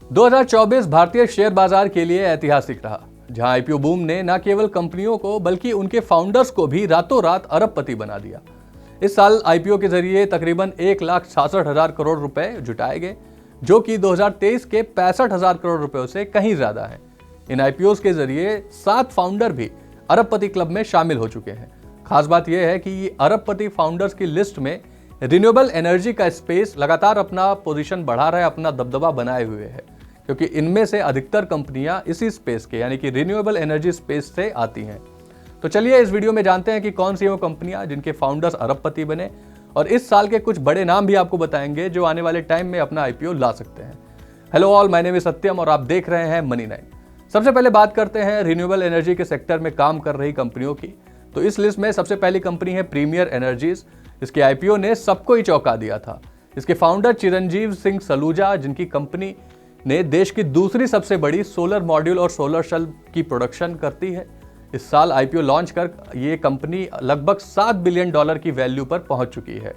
2024 भारतीय शेयर बाजार के लिए ऐतिहासिक रहा, जहां आईपीओ बूम ने न केवल कंपनियों को बल्कि उनके फाउंडर्स को भी रातों रात अरबपति बना दिया। इस साल आईपीओ के जरिए तकरीबन 1,66,000 करोड़ रुपए जुटाए गए, जो कि 2023 के 65,000 करोड़ रुपयों से कहीं ज्यादा है। इन आईपीओ के जरिए 7 फाउंडर भी अरबपति क्लब में शामिल हो चुके हैं। खास बात यह है कि ये अरबपति फाउंडर्स की लिस्ट में रिन्यूएबल एनर्जी का स्पेस लगातार अपना पोजीशन बढ़ा रहा है, अपना दबदबा बनाए हुए है, क्योंकि इनमें से अधिकतर कंपनियां इसी स्पेस के यानी कि रिन्यूएबल एनर्जी स्पेस से आती हैं। तो चलिए इस वीडियो में जानते हैं कि कौन सी वो कंपनियां जिनके फाउंडर्स अरबपति बने, और इस साल के कुछ बड़े नाम भी आपको बताएंगे जो आने वाले टाइम में अपना आईपीओ ला सकते हैं। Hello all, my name is Satyam और आप देख रहे हैं मनी 9। सबसे पहले बात करते हैं रिन्यूएबल एनर्जी के सेक्टर में काम कर रही कंपनियों की। तो इस लिस्ट में सबसे पहली कंपनी है प्रीमियर एनर्जीज। इसके आईपीओ ने सबको ही चौंका दिया था। इसके फाउंडर चिरंजीव सिंह सलूजा, जिनकी कंपनी ने देश की दूसरी सबसे बड़ी सोलर मॉड्यूल और सोलर सेल की प्रोडक्शन करती है, इस साल आईपीओ लॉन्च कर ये कंपनी लगभग $7 बिलियन की वैल्यू पर पहुंच चुकी है।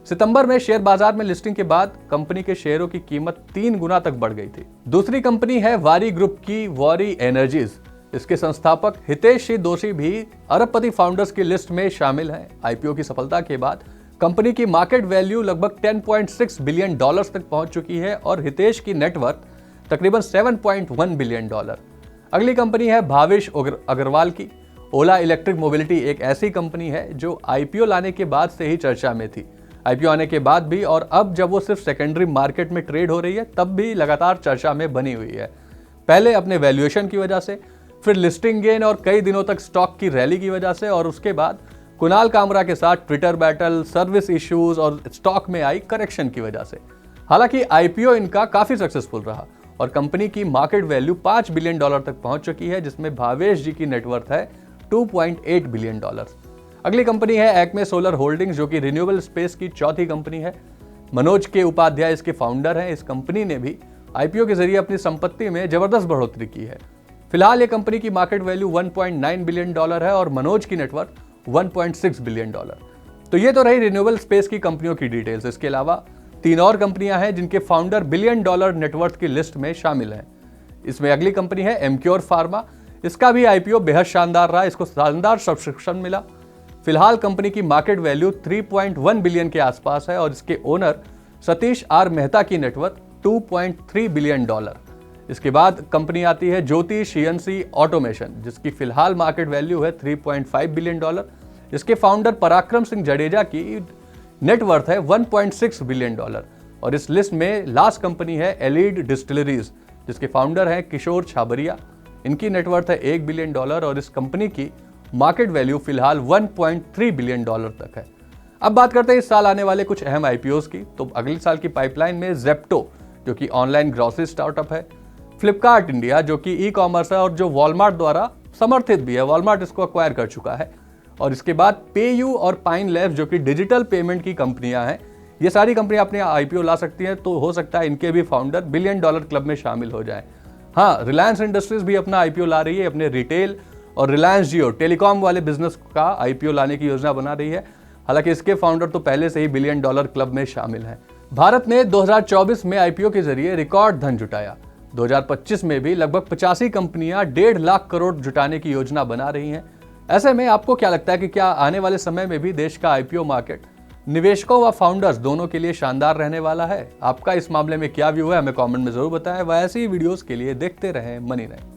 सितंबर में शेयर बाजार में लिस्टिंग के बाद कंपनी के शेयरों की कीमत 3 गुना तक बढ़ गई थी। दूसरी कंपनी है वारी ग्रुप की वारी एनर्जीज। इसके संस्थापक हितेश दोषी भी अरबपति फाउंडर्स की लिस्ट में शामिल हैं। आईपीओ की सफलता के बाद कंपनी की मार्केट वैल्यू लगभग $10.6 बिलियन तक पहुंच चुकी है और हितेश की नेटवर्थ तकरीबन $7.1 बिलियन। अगली कंपनी है भावेश अग्रवाल की। ओला इलेक्ट्रिक मोबिलिटी एक ऐसी कंपनी है जो आईपीओ लाने के बाद से ही चर्चा में थी। आईपीओ आने के बाद भी और अब जब वो सिर्फ सेकेंडरी मार्केट में ट्रेड हो रही है तब भी लगातार चर्चा में बनी हुई है। पहले अपने वैल्यूएशन की वजह से, फिर लिस्टिंग गेन और कई दिनों तक स्टॉक की रैली की वजह से, और उसके बाद कुणाल कामरा के साथ ट्विटर बैटल, सर्विस इश्यूज और स्टॉक में आई करेक्शन की वजह से। हालांकि आईपीओ इनका काफी सक्सेसफुल रहा और कंपनी की मार्केट वैल्यू $5 बिलियन तक पहुंच चुकी है, जिसमें भावेश जी की नेटवर्थ है $2.8 बिलियन। अगली कंपनी है एक्मे सोलर होल्डिंग्स, जो कि रिन्यूएबल स्पेस की चौथी कंपनी है। मनोज के उपाध्याय इसके फाउंडर हैं। इस कंपनी ने भी आईपीओ के जरिए अपनी संपत्ति में जबरदस्त बढ़ोतरी की है। फिलहाल ये कंपनी की मार्केट वैल्यू $1.9 बिलियन है और मनोज की नेटवर्थ $1.6 बिलियन। तो ये तो रही रिन्यूएबल स्पेस की कंपनियों की डिटेल्स। इसके अलावा 3 और कंपनियां हैं जिनके फाउंडर $बिलियन नेटवर्थ की लिस्ट में शामिल हैं। इसमें अगली कंपनी है एमक्योर फार्मा। इसका भी आईपीओ बेहद शानदार रहा, इसको शानदार सब्सक्रिप्शन मिला। फिलहाल कंपनी की मार्केट वैल्यू 3.1 बिलियन के आसपास है और इसके ओनर सतीश आर मेहता की नेटवर्थ $2.3 बिलियन। इसके बाद कंपनी आती है ज्योति सीएनसी ऑटोमेशन, जिसकी फिलहाल मार्केट वैल्यू है $3.5 बिलियन। इसके फाउंडर पराक्रम सिंह जडेजा की नेटवर्थ है $1.6 बिलियन। और इस लिस्ट में लास्ट कंपनी है एलिड डिस्टिलरीज, जिसके फाउंडर हैं किशोर छाबरिया। इनकी नेटवर्थ है $1 बिलियन और इस कंपनी की मार्केट वैल्यू फिलहाल $1.3 बिलियन तक है। अब बात करते हैं इस साल आने वाले कुछ अहम आईपीओ की। तो अगले साल की पाइपलाइन में जेप्टो, जो कि ऑनलाइन ग्रोसरी स्टार्टअप है, फ्लिपकार्ट इंडिया, जो कि ई कॉमर्स है और जो वॉलमार्ट द्वारा समर्थित भी है, वॉलमार्ट इसको अक्वायर कर चुका है, और इसके बाद पेयू और पाइन लैब्स, जो कि डिजिटल पेमेंट की कंपनियां हैं। ये सारी कंपनियां अपने आईपीओ ला सकती हैं, तो हो सकता है इनके भी फाउंडर $1 बिलियन क्लब में शामिल हो जाएं। हाँ, रिलायंस इंडस्ट्रीज भी अपना आईपीओ ला रही है, अपने रिटेल और रिलायंस जियो टेलीकॉम वाले बिजनेस का आईपीओ लाने की योजना बना रही है। हालांकि इसके फाउंडर तो पहले से ही $1 बिलियन क्लब में शामिल हैं। भारत ने 2024 में आईपीओ के जरिए रिकॉर्ड धन जुटाया। 2025 में भी लगभग 85 कंपनियां 1.5 लाख करोड़ जुटाने की योजना बना रही हैं। ऐसे में आपको क्या लगता है कि क्या आने वाले समय में भी देश का आईपीओ मार्केट निवेशकों व फाउंडर्स दोनों के लिए शानदार रहने वाला है? आपका इस मामले में क्या व्यू है, हमें कमेंट में जरूर बताएं। वह ऐसी वीडियोस के लिए देखते रहें मनी 9।